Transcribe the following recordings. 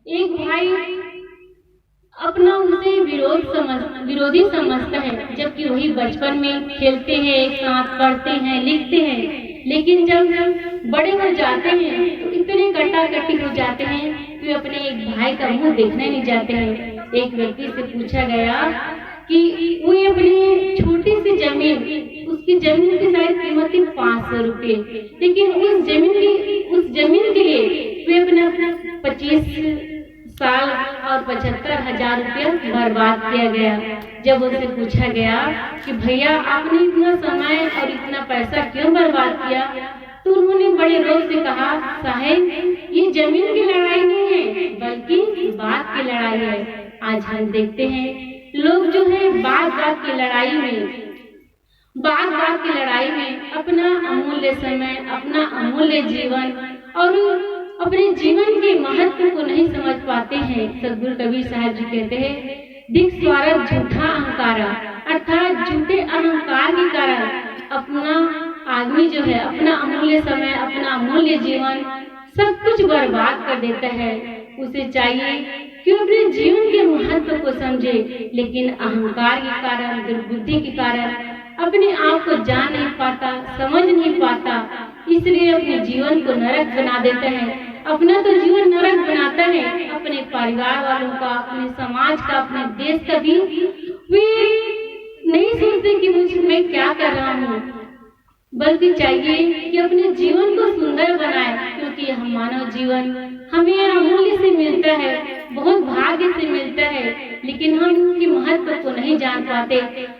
एक भाई अपना उसे विरोधी समझता है, जबकि वही बचपन में खेलते हैं, एक साथ पढ़ते हैं, लिखते हैं। लेकिन जब बड़े हो जाते हैं तो इतने कट्टाकट्टी हो जाते हैं कि अपने एक भाई का मुंह देखने नहीं जाते हैं। एक व्यक्ति से पूछा गया कि वो अपनी छोटी सी जमीन, उसकी जमीन की शायद कीमत थी 500 रुपये, लेकिन उस जमीन के लिए वे अपना 25 साल और 75,000 रुपया बर्बाद किया गया। जब उनसे पूछा गया कि भैया आपने इतना समय और इतना पैसा क्यों बर्बाद किया, तो उन्होंने बड़े रोष से कहा, साहब ये जमीन की लड़ाई नहीं है बल्कि बात की लड़ाई है। आज हम देखते हैं लोग जो है बात की लड़ाई में अपना अमूल्य समय, अपना अमूल्य जीवन और अपने जीवन के महत्व को नहीं समझ पाते हैं। सद्गुरु कबीर साहब जी कहते हैं, दिख स्वार्थ झूठा अहंकार, अर्थात झूठे अहंकार के कारण अपना आदमी जो है अपना अमूल्य समय, अपना अमूल्य जीवन सब कुछ बर्बाद कर देता है। उसे चाहिए कि अपने जीवन के महत्व को समझे, लेकिन अहंकार के कारण, दुर्बुद्धि के कारण अपने आप को जान नहीं पाता, समझ नहीं पाता, इसलिए अपने जीवन को नरक बना देता है। अपना तो जीवन नरक बनाता है, अपने परिवार वालों का, अपने समाज का, अपने देश का भी वे नहीं सोचते कि मैं क्या कर रहा हूँ, बल्कि चाहिए कि अपने जीवन को सुंदर बनाए, क्योंकि हम मानव जीवन हमें अमूल्य से मिलता है, बहुत भाग्य से मिलता है, लेकिन हम उसके महत्व को नहीं जान पाते।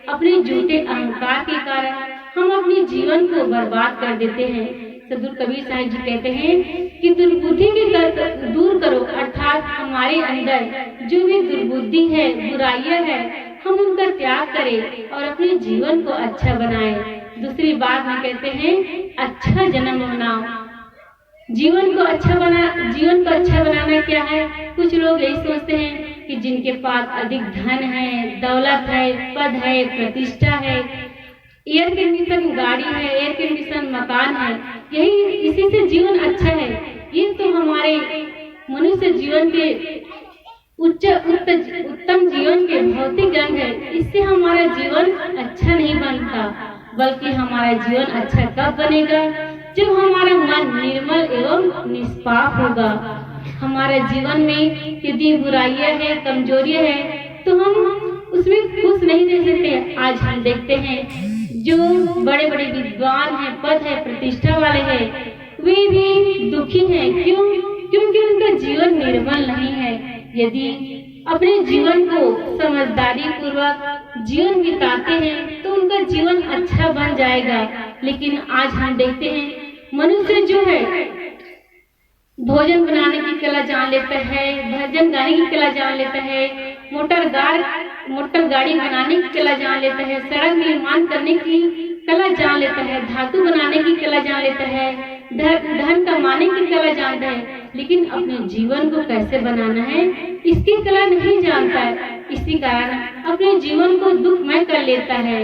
अपने झूठे अहंकार के कारण हम अपने जीवन को बर्बाद कर देते हैं। सद्गुरु कबीर साहब जी कहते हैं कि दुर्बुद्धि के दूर करो, अर्थात हमारे अंदर जो भी दुर्बुद्धि है, बुराइयां है, हम उनका त्याग करें और अपने जीवन को अच्छा बनाएं। दूसरी बात में कहते हैं, अच्छा जन्म बनाओ। जीवन को अच्छा बनाना क्या है? कुछ लोग यही सोचते हैं कि जिनके पास अधिक धन है, दौलत है, पद है, प्रतिष्ठा है, एयर कंडीशन गाड़ी है, एयर कंडीशन मकान है, यही इसी से जीवन अच्छा है। ये तो हमारे मनुष्य जीवन के उत्तम जीवन के भौतिक अंग है। इससे हमारा जीवन अच्छा नहीं बनता, बल्कि हमारा जीवन अच्छा कब बनेगा? जब हमारा मन निर्मल एवं निष्पाप होगा। हमारे जीवन में यदि बुराइयां है, कमजोरियां है, तो हम उसमें खुश नहीं रह सकते। आज हम देखते हैं जो बड़े बड़े विद्वान हैं, पद है, प्रतिष्ठा वाले हैं, वे भी दुखी हैं। क्यों? क्योंकि उनका जीवन निर्मल नहीं है। यदि अपने जीवन को समझदारी पूर्वक जीवन बिताते हैं तो उनका जीवन अच्छा बन जाएगा। लेकिन आज हम देखते हैं मनुष्य जो है भोजन बनाने की कला जान लेता है, भजन गाने की कला जान लेता है, मोटर गाड़ी बनाने की कला जान लेता है, सड़क निर्माण करने की कला जान लेता है, धातु बनाने की कला जान लेता है, धन कमाने की कला जानता है, लेकिन अपने जीवन को कैसे बनाना है इसकी कला नहीं जानता है। इसी कारण अपने जीवन को दुखमय कर लेता है।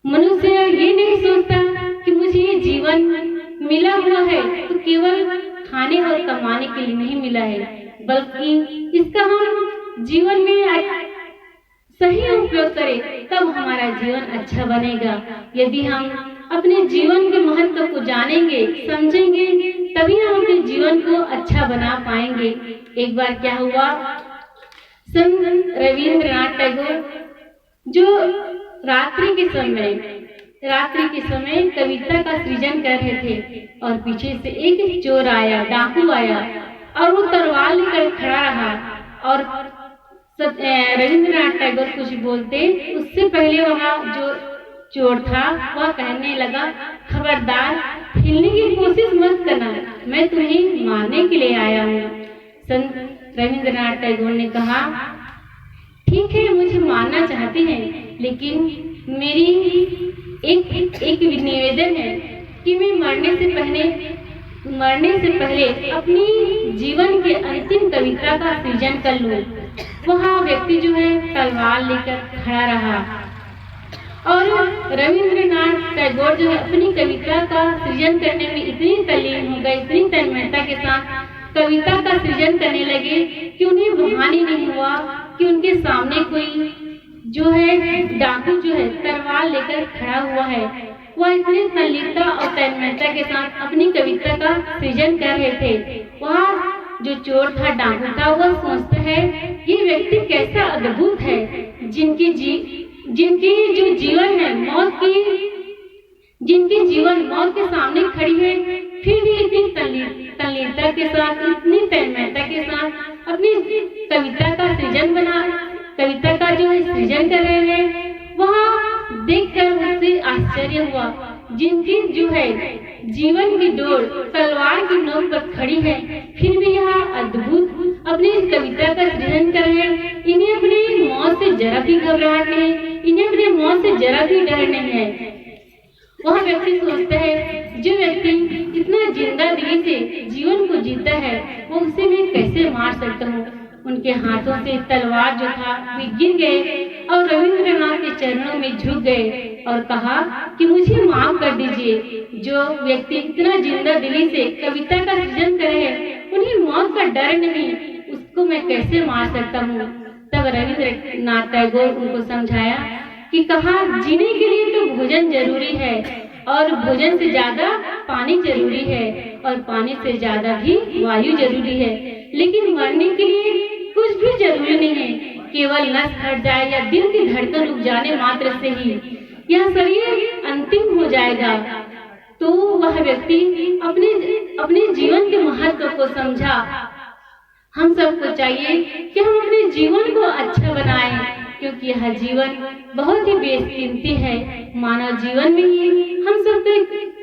मनुष्य ये नहीं सोचता कि मुझे ये जीवन मिला हुआ है तो केवल खाने और कमाने के लिए नहीं मिला है, बल्कि इसका हम जीवन में सही उपयोग करें, तब हमारा जीवन अच्छा बनेगा। यदि हम अपने जीवन के महत्व को जानेंगे, समझेंगे, तभी हम अपने जीवन को अच्छा बना पाएंगे। एक बार क्या हुआ, संत रविंद्रनाथ टैगोर जो रात्रि के समय कविता का सृजन कर रहे थे और पीछे से एक चोर आया, डाकू आया और वो तलवार लेकर खड़ा रहा और रविंद्रनाथ टैगोर कुछ बोलते उससे पहले वहाँ जो चोर था वह कहने लगा, खबरदार हिलने की कोशिश मत करना, मैं तुम्हें मारने के लिए आया हूँ। संत रविंद्रनाथ टैगोर ने कहा, ठीक है मुझे मारना चाहते हैं, लेकिन मेरी एक निवेदन है कि मैं मरने से पहले अपनी जीवन के अंतिम कविता का सृजन कर लूं। वह व्यक्ति जो है तलवार लेकर खड़ा रहा और रविंद्रनाथ टैगोर जो है अपनी कविता का सृजन करने में इतनी तल्लीन हो गए, इतनी तन्मयता के साथ कविता का सृजन करने लगे कि उन्हें भान ही नहीं हुआ कि उनके सामने कोई जो है डाकू जो है तलवार लेकर खड़ा हुआ है। वह इतनी तल्लीनता और तन्मयता के साथ अपनी कविता का सृजन कर रहे थे। वह जो चोर था, डाकू था, वह सोचता है ये व्यक्ति कैसा अद्भुत है, जिनकी जो जीवन है जिनकी जीवन मौत के सामने खड़ी है, फिर भी इतनी तल्लीनता के साथ, इतनी तन्मयता के साथ अपनी कविता का जो है सृजन कर रहे हैं। वहाँ देखकर मुझे आश्चर्य हुआ, जिनकी जो है जीवन की डोर तलवार की नोक पर खड़ी है, फिर भी यह अद्भुत अपनी कविता का सृजन कर रहे हैं। इन्हें अपनी मौत से जरा भी घबराहट नहीं, इन्हें अपनी मौत से जरा भी डर नहीं है। वह व्यक्ति सोचता है जो व्यक्ति इतना जिंदा दिली से जीवन को जीता है, वो उसे मैं कैसे मार सकता हूँ। उनके हाथों से तलवार जो था वे गिर गए और रविंद्रनाथ के चरणों में झुक गए और कहा कि मुझे माफ कर दीजिए। जो व्यक्ति इतना जिंदा दिली से कविता का सृजन करे है, उन्हें मौत का डर नहीं, उसको मैं कैसे मार सकता हूँ। तब रविंद्रनाथ टैगोर उनको समझाया कि कहा जीने के लिए तो भोजन जरूरी है और भोजन से ज्यादा पानी जरूरी है और पानी से ज्यादा भी वायु जरूरी है, लेकिन मरने के लिए कुछ भी जरूरी नहीं है। केवल नस हट जाए या दिल की धड़कन रुक जाने मात्र से ही यह शरीर अंतिम हो जाएगा। तो वह व्यक्ति अपने जीवन के महत्व को समझा। हम सबको चाहिए कि हम अपने जीवन को अच्छा बनाएं, क्योंकि यह जीवन बहुत ही बेशकीमती है। मानव जीवन में ही हम सबको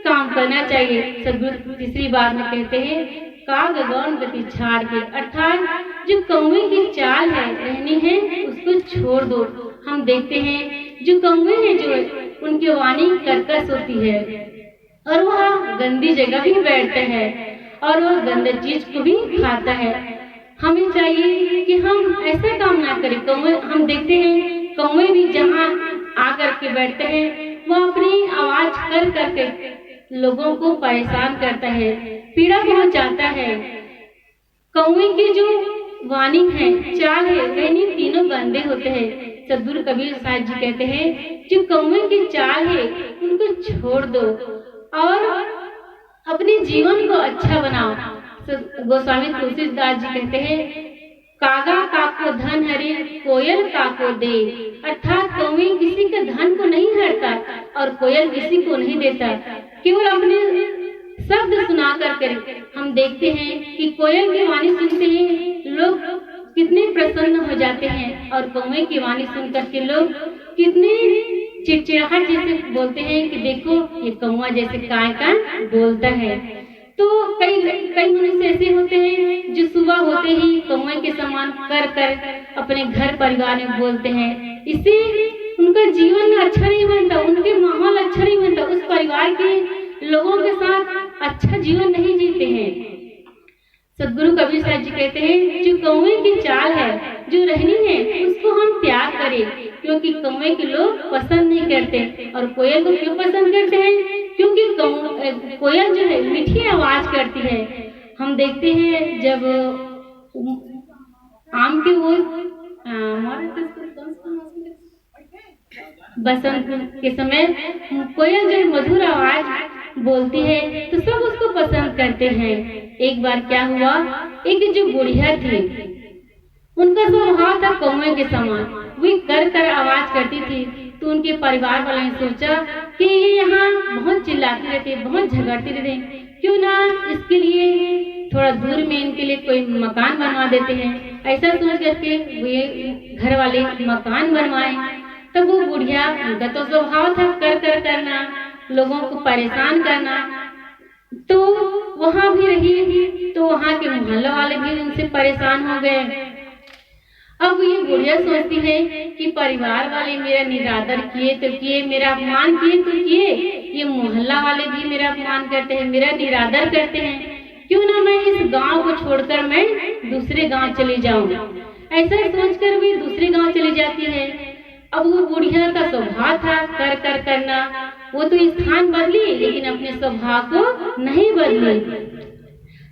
काम करना चाहिए। सदगुरु तीसरी बार में कहते हैं, काग गौन गति छाड़ के, अर्थात जो कौवे की चाल है रहनी है उसको छोड़ दो। हम देखते हैं जो कौवे हैं जो उनकी वाणी कर्कश होती है और वह गंदी जगह भी बैठते हैं और वह गंदे चीज को भी खाता है। हमें चाहिए कि हम ऐसा काम ना करें। कौवे हम देखते हैं, कौवे भी जहाँ आकर के बैठते हैं वो अपनी आवाज कर करके लोगों को परेशान करता है, पीड़ा पहुंचाता है। कौवे की जो वाणी है, चाल है, वह तीनों गंदे होते हैं। सदगुरु कबीर साहब जी कहते हैं जो कौवे की चाल है उनको छोड़ दो और अपने जीवन को अच्छा बनाओ। गोस्वामी तुलसीदास जी कहते हैं, कागा काको धन हरे, कोयल काको दे। अर्थात कौवे किसी के धन को नहीं हरता और कोयल किसी को नहीं देता, केवल अपने शब्द सुना कर हम देखते हैं कि कोयल की वाणी सुनते ही लोग कितने प्रसन्न हो जाते हैं और कौवे की वाणी सुन करके लोग कितने चिड़चिड़ाहट जैसे बोलते हैं कि देखो ये कौवा जैसे काय का बोलता है। तो कई मनुष्य ऐसे होते हैं जो सुबह होते ही कौवे के समान कर अपने घर परिवार में बोलते हैं। इससे उनका जीवन अच्छा नहीं बनता, उनके माहौल अच्छा नहीं बनता, उस परिवार के लोगों के साथ अच्छा जीवन नहीं जीते हैं। सदगुरु कबीर साहब जी कहते हैं जो कौवे की चाल है जो रहनी है उसको हम त्याग करें, क्योंकि कौवे के लोग पसंद नहीं करते। और कोयल को क्यों पसंद करते हैं? क्योंकि कोयल जो है मीठी आवाज करती है। हम देखते हैं जब आम के वो बसंत के समय कोयल जो मधुर आवाज बोलती है तो सब उसको पसंद करते हैं। एक बार क्या हुआ, एक जो बुढ़िया थी उनका स्वभाव था कौवे के समान, वे कर आवाज करती थी। तो उनके परिवार वालों ने सोचा कि ये यहाँ बहुत चिल्लाती रहती है, बहुत झगड़ती रहती है, क्यों ना इसके लिए थोड़ा दूर में इनके लिए कोई मकान बनवा देते हैं। ऐसा सोच करके वे घर वाले मकान बनवाए। तब वो बुढ़िया, उनका तो स्वभाव था कर करना, लोगों को परेशान करना, तो वहाँ भी रही। तो वहाँ के मोहल्ला वाले भी उनसे परेशान हो गए। अब ये बुढ़िया सोचती है कि परिवार वाले मेरा निरादर किए तो किए, मेरा अपमान किए तो किए, ये मोहल्ला वाले भी मेरा अपमान करते हैं, मेरा निरादर करते हैं, क्यों ना मैं इस गांव को छोड़कर मैं दूसरे गांव चली जाऊं। ऐसा सोचकर भी दूसरे गांव चली जाती है। अब वो बुढ़िया का स्वभाव था कर करना, वो तो स्थान बदली लेकिन अपने स्वभाव को नहीं बदली।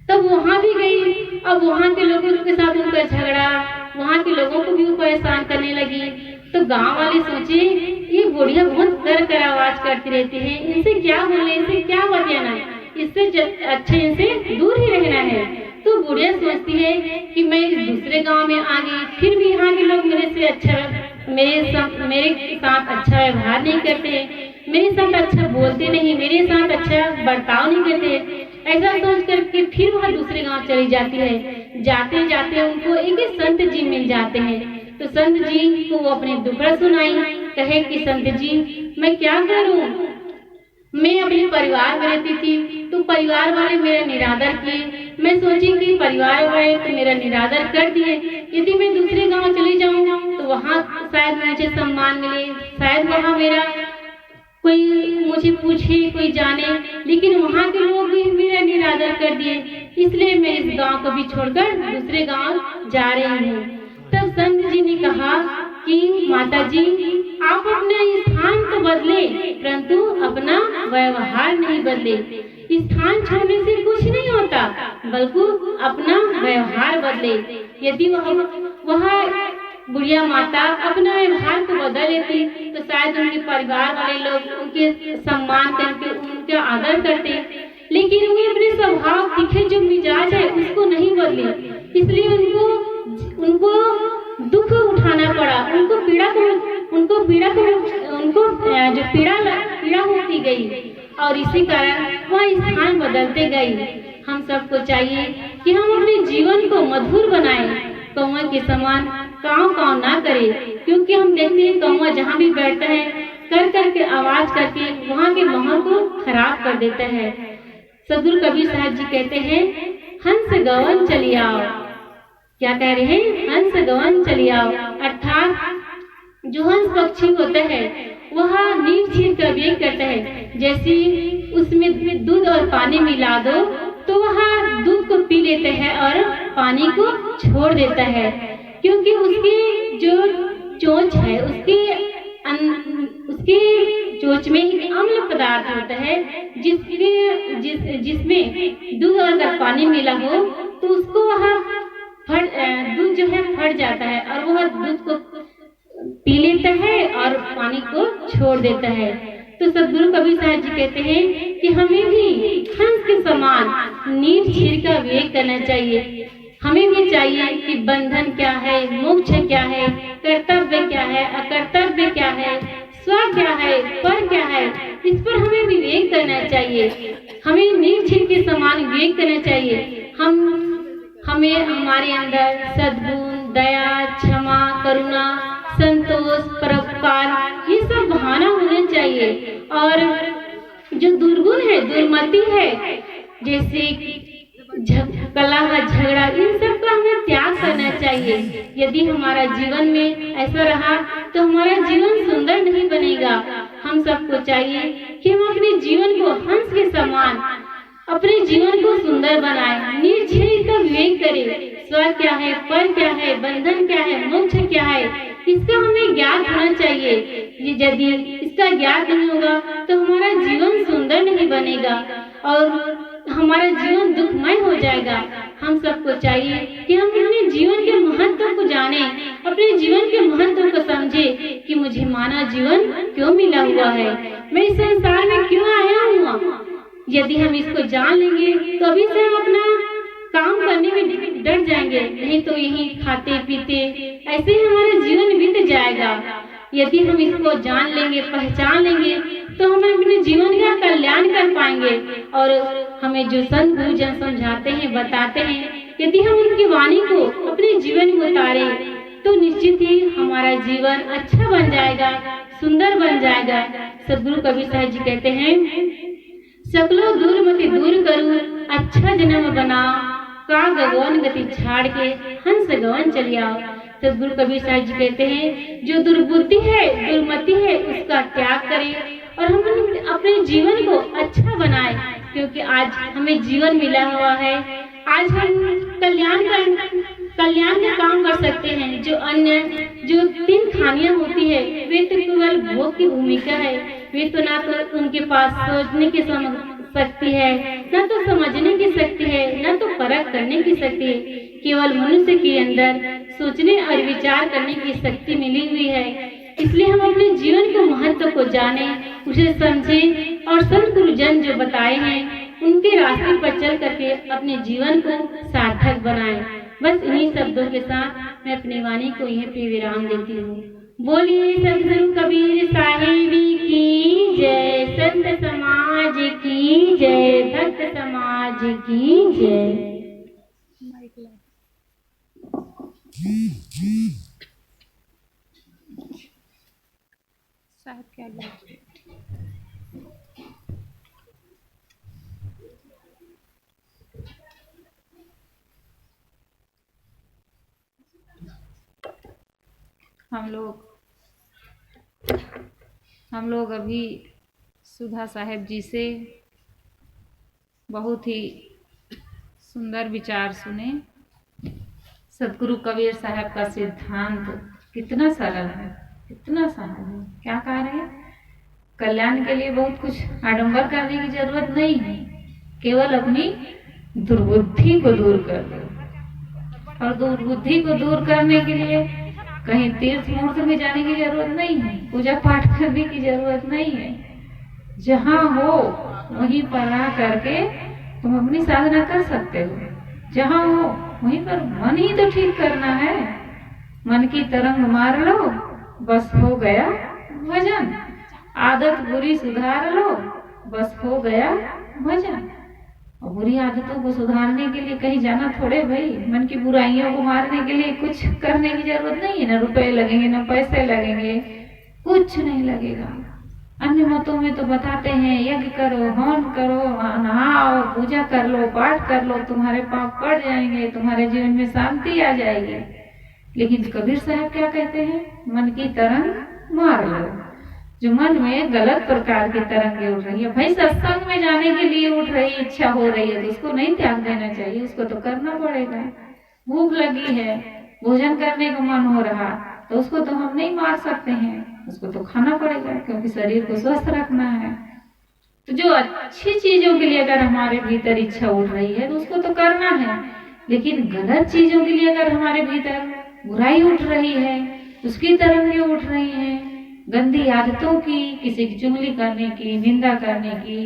तब वहां भी गई। अब वहां के लोगों के साथ उनका झगड़ा, वहां के लोगों को भी वो परेशान करने लगी। तो गांव वाले सोचे ये बुढ़िया बहुत कर आवाज करती रहती है, इनसे क्या बोले, इनसे क्या बतियाना, इससे अच्छे इनसे दूर ही रहना है। तो बुढ़िया सोचती है कि मैं इस दूसरे गांव में आ गई, फिर भी यहाँ के लोग मेरे साथ अच्छा व्यवहार नहीं करते, मेरे साथ अच्छा बोलते नहीं, मेरे साथ अच्छा बर्ताव नहीं करते। ऐसा सोच करके फिर वह दूसरे गांव चली जाती है। जाते जाते उनको एक संत जी मिल जाते हैं। तो संत जी को वो अपने दुखड़ा सुनाई, कहे कि संत जी मैं क्या करूं, मैं अपने परिवार में रहती थी तो परिवार वाले मेरा निरादर किए, मैं सोची कि परिवार वाले तो मेरा निरादर कर दिए, यदि मैं दूसरे गांव चली जाऊं तो वहां शायद मुझे सम्मान मिले, शायद वहां मेरा कोई मुझे पूछे, कोई जाने, लेकिन वहाँ के लोग भी मेरा निरादर कर दिए, इसलिए मैं इस गांव को भी छोड़कर दूसरे गांव जा रही हूँ। तब संत जी ने कहा कि माता जी आप अपना स्थान तो बदले परंतु अपना व्यवहार नहीं बदले। स्थान छोड़ने से कुछ नहीं होता, बल्कि अपना व्यवहार बदले। यदि वह बुढ़िया माता अपना व्यवहार को बदल लेती तो शायद उनके परिवार वाले लोग उनके सम्मान करके उनका आदर करते, लेकिन वो अपने स्वभाव तीखे जो मिजाज है उसको नहीं बदले, इसलिए उनको दुख उठाना पड़ा, उनको जो पीड़ा होती गई और इसी कारण वह स्थान बदलते गई। हम सबको चाहिए कि हम अपने जीवन को मधुर बनाएं, कौवा के समान काव ना करे, क्योंकि हम देखते हैं कौवा जहाँ भी बैठता है कर करके आवाज करके वहाँ के माहौल को खराब कर देता है। सदगुरु कबीर साहब जी कहते हैं हंस गवन चली आओ। क्या कह रहे हैं? हंस गवन चली आओ, अर्थात जो हंस पक्षी होता है वह नींव चीर कर वेग करता है, जैसे उसमें दूध और पानी मिला दो तो वह दूध को पी लेता है और पानी को छोड़ देता है, क्योंकि उसकी जो चोंच है उसके चोंच में एक अम्ल पदार्थ होता है जिसमें दूध और अगर पानी मिला हो तो उसको वह दूध जो है फट जाता है और वह दूध को पी लेता है और पानी को छोड़ देता है। तो सदगुरु कबीर साहब जी कहते हैं कि हमें भी हंस के समान नींव चीर का वेग करना चाहिए। हमें भी चाहिए कि बंधन क्या है, मोक्ष क्या है, कर्तव्य क्या है, अकर्तव्य क्या है, स्व क्या है, पर क्या है, इस पर हमें विवेक करना चाहिए। हमें नींव चीर के समान विवेक करना चाहिए। हमें हमारे अंदर सद्गुण, दया, क्षमा, करुणा, संतोष, परोपकार ये सब भावना होने चाहिए। और जो दुर्गुण है, दुर्मति है, जैसे कलह, झगड़ा, इन सब का हमें त्याग करना चाहिए। यदि हमारा जीवन में ऐसा रहा तो हमारा जीवन सुंदर नहीं बनेगा। हम सबको चाहिए कि हम अपने जीवन को हंस के समान, अपने जीवन को सुंदर बनाए, निर्झर का विवेक करें। स्व क्या है, पर क्या है, बंधन क्या है, मोक्ष क्या है, इसका हमें ज्ञान होना चाहिए। यदि इसका ज्ञान नहीं होगा तो हमारा जीवन सुंदर नहीं बनेगा और हमारा जीवन दुखमय हो जाएगा। हम सबको चाहिए कि हम अपने जीवन के महत्व को जाने, अपने जीवन के महत्व को समझे कि मुझे मानव जीवन क्यों मिला हुआ है, मैं इस संसार में क्यों आया हूँ। यदि हम इसको जान लेंगे तो अभी से हम अपना काम करने में डर जाएंगे, नहीं तो यही खाते पीते ऐसे ही हमारा जीवन बीत जाएगा। यदि हम इसको जान लेंगे, पहचान लेंगे तो हम अपने जीवन का कल्याण कर पाएंगे। और हमें जो संत गुरुजन समझाते हैं, बताते हैं, यदि हम उनकी वाणी को अपने जीवन में उतारे तो निश्चित ही हमारा जीवन अच्छा बन जाएगा, सुंदर बन जाएगा। सदगुरु कबीर साहब जी कहते हैं सकलो दूर मति दूर करूं, अच्छा जन्म बनाओ, का गगन गति छाड़ के हंस गवन चली आओ। सदगुरु कबीर साहब जी कहते हैं जो दुर्बुद्धि है, दुर्मति है, उसका त्याग करें और हम अपने जीवन को अच्छा बनाएं, क्योंकि आज हमें जीवन मिला हुआ है। आज हम कल्याण का काम कर सकते हैं। जो 3 खानियां होती है वे तो केवल भोग की भूमिका है, वे तो ना तो उनके पास सोचने के शक्ति है, न तो समझने की शक्ति है, न तो परख करने की शक्ति है। केवल मनुष्य के अंदर सोचने और विचार करने की शक्ति मिली हुई है। इसलिए हम अपने जीवन के महत्व को जाने, उसे समझें और संत गुरुजन जो बताए हैं उनके रास्ते पर चल करके अपने जीवन को सार्थक बनाएं। बस इन्हीं शब्दों के साथ मैं अपनी वाणी को यहीं पे विराम देती हूँ। बोलिए सदगुरु कबीर साहिब की जय, संत समाज की जय, भक्त समाज की जय। साहब क्या बोलते हैं? हम लोग अभी सुधा साहेब जी से बहुत ही सुंदर विचार सुने। सदगुरु कबीर साहब का सिद्धांत कितना सरल है, कितना सरल है। क्या कह रहे हैं? कल्याण के लिए बहुत कुछ आडंबर करने की जरूरत नहीं है, केवल अपनी दुर्बुद्धि को दूर कर दो। और दुर्बुद्धि को दूर करने के लिए कहीं तीर्थ मूर्त में जाने की जरूरत नहीं है, पूजा पाठ करने की जरूरत नहीं है। जहाँ हो वहीं पर रह करके तुम अपनी साधना कर सकते हो। जहाँ हो वहीं पर मन ही तो ठीक करना है। मन की तरंग मार लो, बस हो गया भजन। आदत बुरी सुधार लो, बस हो गया भजन। और बुरी आदतों को सुधारने के लिए कहीं जाना थोड़े भाई। मन की बुराइयों को मारने के लिए कुछ करने की जरूरत नहीं है। ना रुपए लगेंगे, ना पैसे लगेंगे, कुछ नहीं लगेगा। अन्य मतों में तो बताते हैं यज्ञ करो, हवन करो, नहाओ, पूजा कर लो, पाठ कर लो, तुम्हारे पाप कट जाएंगे, तुम्हारे जीवन में शांति आ जाएगी। लेकिन कबीर साहब क्या कहते हैं? मन की तरंग मार लो। जो मन में गलत प्रकार की तरंगे उठ रही है, भाई सत्संग में जाने के लिए उठ रही इच्छा हो रही है तो उसको नहीं त्याग देना चाहिए, उसको तो करना पड़ेगा। भूख लगी है, भोजन करने का मन हो रहा तो उसको तो हम नहीं मार सकते हैं, उसको तो खाना पड़ेगा, क्योंकि शरीर को स्वस्थ रखना है। तो जो अच्छी चीजों के लिए अगर हमारे भीतर इच्छा उठ रही है तो उसको तो करना है। लेकिन गलत चीजों के लिए अगर हमारे भीतर बुराई उठ रही है, उसकी तरंगे उठ रही हैं, गंदी आदतों की, किसी की चुगली करने की, निंदा करने की,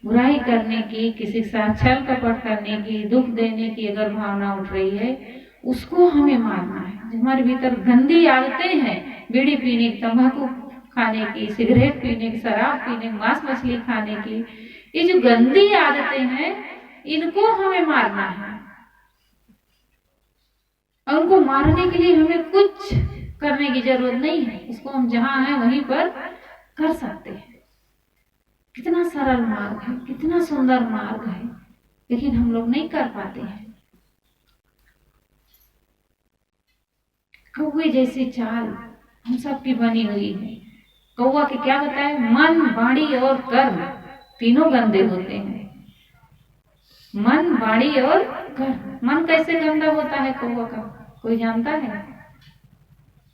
बुराई करने की, किसी के साथ छल कपट करने की, दुख देने की अगर भावना उठ रही है, उसको हमें मारना है। जो हमारे भीतर गंदी आदतें हैं, बीड़ी पीने की, तंबाकू खाने की, सिगरेट पीने की, शराब पीने की, मांस मछली खाने की, ये जो गंदी आदतें हैं इनको हमें मारना है। और उनको मारने के लिए हमें कुछ करने की जरूरत नहीं है, उसको हम जहां हैं वहीं पर कर सकते हैं। कितना सरल मार्ग है, कितना सुंदर मार्ग है, लेकिन हम लोग नहीं कर पाते हैं। कौवे जैसी चाल हम सब की बनी हुई है। कौवा के क्या बताए? मन, वाणी और कर्म तीनों गंदे होते हैं। मन, वाणी और कर्म। मन कैसे गंदा होता है कौवा का? कोई जानता है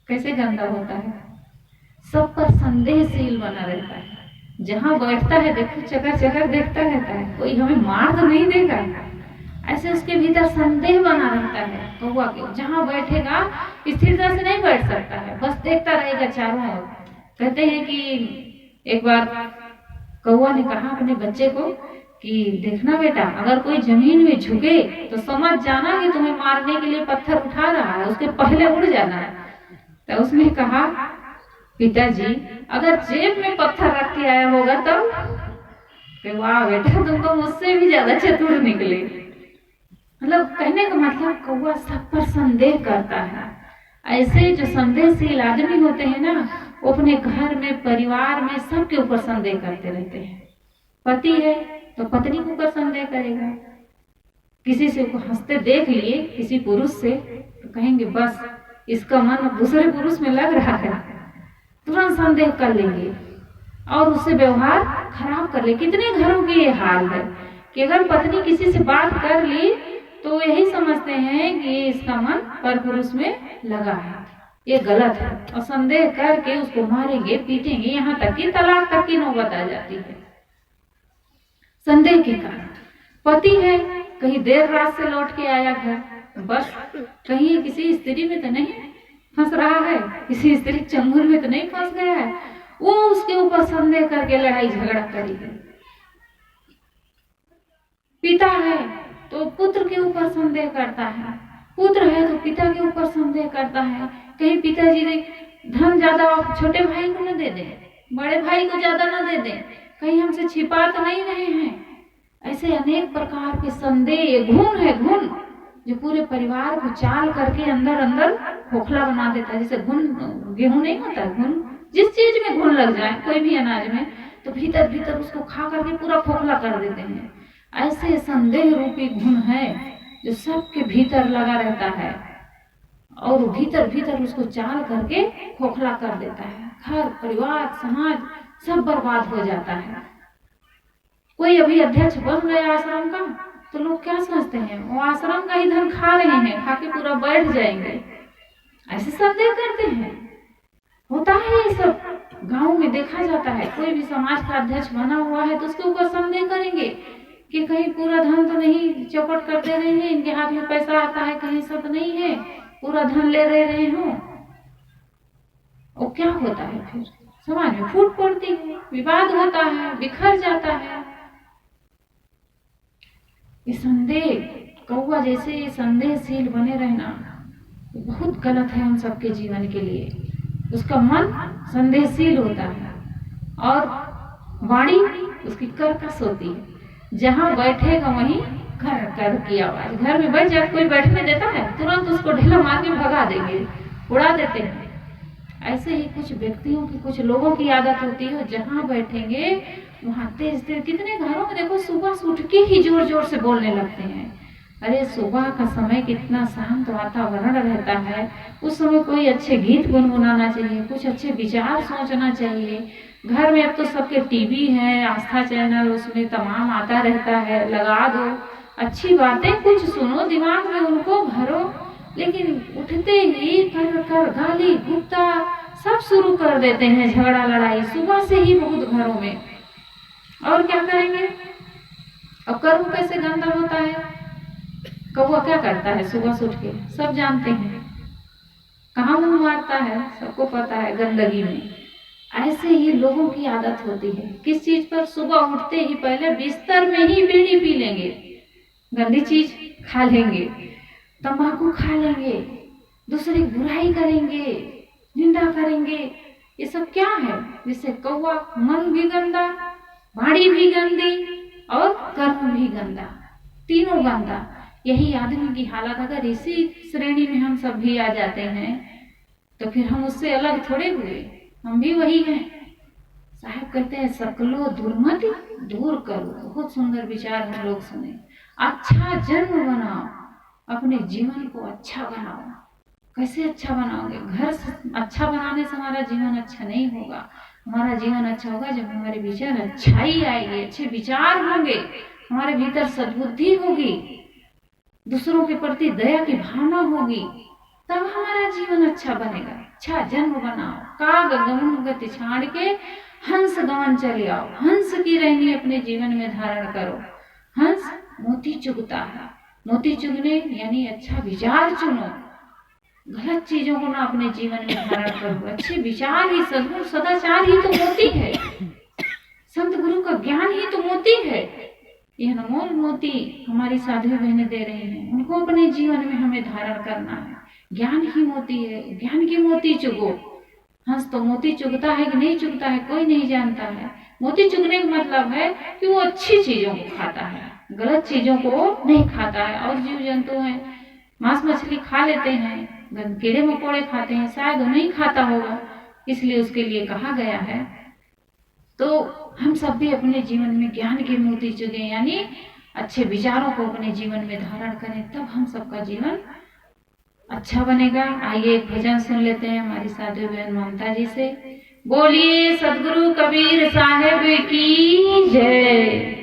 कैसे गंदा होता है? सब पर संदेहशील बना रहता है। जहां बैठता है देखो चकर चकर देखता रहता है, कोई हमें मार तो नहीं देगा, ऐसे उसके भीतर संदेह बना रहता है कौवा के। जहां बैठेगा स्थिरता से नहीं बैठ सकता है, बस देखता रहेगा चारों ओर। कहते हैं कि एक बार कौवा ने कहा अपने बच्चे को कि देखना बेटा, अगर कोई जमीन में झुके तो समझ जाना कि तुम्हें मारने के लिए पत्थर उठा रहा है, उसके पहले उड़ जाना है। तो उसने कहा पिताजी अगर जेब में पत्थर रख के आया होगा तब? तो वाह बेटा तुम तो मुझसे भी ज्यादा चतुर निकले। मतलब कहने का मतलब कौवा सब पर संदेह करता है। ऐसे जो संदेहशील आदमी होते हैं ना, वो अपने घर में, परिवार में सबके ऊपर संदेह करते रहते हैं। पति है तो पत्नी के ऊपर संदेह करेगा, किसी से हंसते देख लिए किसी पुरुष से तो कहेंगे बस इसका मन दूसरे पुरुष में लग रहा है, तुरंत संदेह कर लेंगे और उससे व्यवहार खराब कर ले। कितने घरों की ये हाल है कि अगर पत्नी किसी से बात कर ली तो यही समझते हैं कि इसका मन पर पुरुष में लगा है, ये गलत है, और संदेह करके उसको मारेंगे, पीटेंगे, यहाँ तक कि तलाक तक की नौबत आ जाती है। संदेह के कारण। पति है, कहीं देर रात से लौट के आया घर, बस कहीं किसी स्त्री में तो नहीं फंस रहा है, किसी स्त्री चंगुल में तो नहीं फंस गया है, वो उसके ऊपर संदेह करके लड़ाई झगड़ा करी है। पिता है तो पुत्र के ऊपर संदेह करता है, पुत्र है तो पिता के ऊपर संदेह करता है। कहीं पिताजी ने धन ज्यादा छोटे भाई को न दे दे, बड़े भाई को ज्यादा न दे दे, कहीं हमसे छिपा तो नहीं रहे हैं। ऐसे अनेक प्रकार के संदेह, घुन है, घुन जो पूरे परिवार को चाल करके अंदर अंदर खोखला बना देता है। जैसे घुन, गेहूं नहीं होता, घुन जिस चीज में घुन लग जाए, कोई भी अनाज में, तो भीतर भीतर उसको खा करके पूरा खोखला कर देते हैं। ऐसे संदेह रूपी घुन है जो सबके भीतर लगा रहता है और भीतर भीतर उसको चाल करके खोखला कर देता है। घर परिवार समाज सब बर्बाद हो जाता है। कोई अभी अध्यक्ष बन गया आश्रम का तो लोग क्या सोचते हैं, वो आश्रम का ही धन खा रहे हैं, खा के पूरा बैठ जाएंगे, ऐसे संदेह करते हैं। होता है ये सब, गांव में देखा जाता है। कोई भी समाज का अध्यक्ष बना हुआ है तो उसके ऊपर संदेह करेंगे कि कहीं पूरा धन तो नहीं चौपट कर दे रहे हैं, इनके हाथ में पैसा आता है कहीं सब नहीं है, पूरा धन ले रहे हो। और क्या होता है फिर समाज में फूट पड़ती है, विवाद होता है, बिखर जाता है। ये संदेह, कौवा जैसे ये संदेहशील बने रहना बहुत गलत है हम सबके जीवन के लिए। उसका मन संदेहशील होता है और वाणी उसकी कर्कश होती है। जहां बैठेगा वहीं घर कर की आवाज। घर में बैठ जाए, कोई बैठने देता है, तुरंत उसको ढेला मार के भगा देंगे, उड़ा देते हैं। ऐसे ही कुछ व्यक्तियों की, कुछ लोगों की आदत होती है, जहां बैठेंगे वहां तेज तेज। कितने घरों में देखो सुबह से उठ के ही जोर जोर से बोलने लगते हैं। अरे सुबह का समय कितना शांत वातावरण रहता है, उस समय कोई अच्छे गीत गुनगुनाना चाहिए, कुछ अच्छे विचार सोचना चाहिए। घर में अब तो सबके टीवी है, आस्था चैनल, उसमें तमाम आता रहता है, लगा दो, अच्छी बातें कुछ सुनो, दिमाग में उनको भरो। लेकिन उठते ही कर कर गाली गुप्ता सब शुरू कर देते हैं, झगड़ा लड़ाई सुबह से ही बहुत घरों में। और क्या करेंगे? अब कर्म कैसे गंदा होता है। कौवा क्या करता है सुबह से उठ के, सब जानते हैं, कहाँ मुंह मारता है, सबको पता है, गंदगी में। ऐसे ही लोगों की आदत होती है, किस चीज पर, सुबह उठते ही पहले बिस्तर में ही बीड़ी पी लेंगे, गंदी चीज खा लेंगे, तंबाकू खा लेंगे, दूसरे की बुराई करेंगे, निंदा करेंगे। ये सब क्या है? जिससे कौवा मन भी गंदा, वाणी भी गंदी और कर्म भी गंदा, तीनों गंदा। यही आदमी की हालत। अगर इसी श्रेणी में हम सब भी आ जाते हैं तो फिर हम उससे अलग थोड़े हुए, हम भी वही हैं। साहब कहते हैं सकलो दुर्मति दूर करो। बहुत सुंदर विचार हम लोग सुने। अच्छा जन्म बनाओ, अपने जीवन को अच्छा बनाओ। कैसे अच्छा बनाओगे? घर से अच्छा बनाने से हमारा जीवन अच्छा नहीं होगा। हमारा जीवन अच्छा होगा जब हमारे भीतर अच्छाई आएगी, अच्छे विचार होंगे, हमारे भीतर सद्बुद्धि होगी, दूसरों के प्रति दया की भावना होगी, तब हमारा जीवन अच्छा बनेगा। अच्छा जन्म बनाओ, काग गमन गति छाड़ के हंस गमन चले आओ। हंस की रहनी अपने जीवन में धारण करो। हंस मोती चुगता है, मोती चुगने यानी अच्छा विचार चुनो, गलत चीजों को ना अपने जीवन में धारण करो। अच्छे विचार ही, सद्गुण सदाचार ही तो मोती है, संत गुरु का ज्ञान ही तो मोती है। यह अनमोल मोती हमारी साधु बहनें दे रहे हैं, उनको अपने जीवन में हमें धारण करना है। ज्ञान ही मोती है, ज्ञान की मोती चुगो। हंस तो मोती चुगता है कि नहीं चुगता है कोई नहीं जानता है। मोती चुगने का मतलब है कि वो अच्छी चीजों को खाता है, गलत चीजों को नहीं खाता है। और जीव जंतु हैं, मांस मछली खा लेते हैं, कीड़े मकोड़े खाते हैं, शायद वो नहीं खाता होगा, इसलिए उसके लिए कहा गया है। तो हम सब भी अपने जीवन में ज्ञान के मोती चुगे, यानी अच्छे विचारों को अपने जीवन में धारण करें, तब हम सबका जीवन अच्छा बनेगा। आइए एक भजन सुन लेते हैं हमारी साधु बहन ममता जी से। बोलिए सदगुरु कबीर साहेब की जय।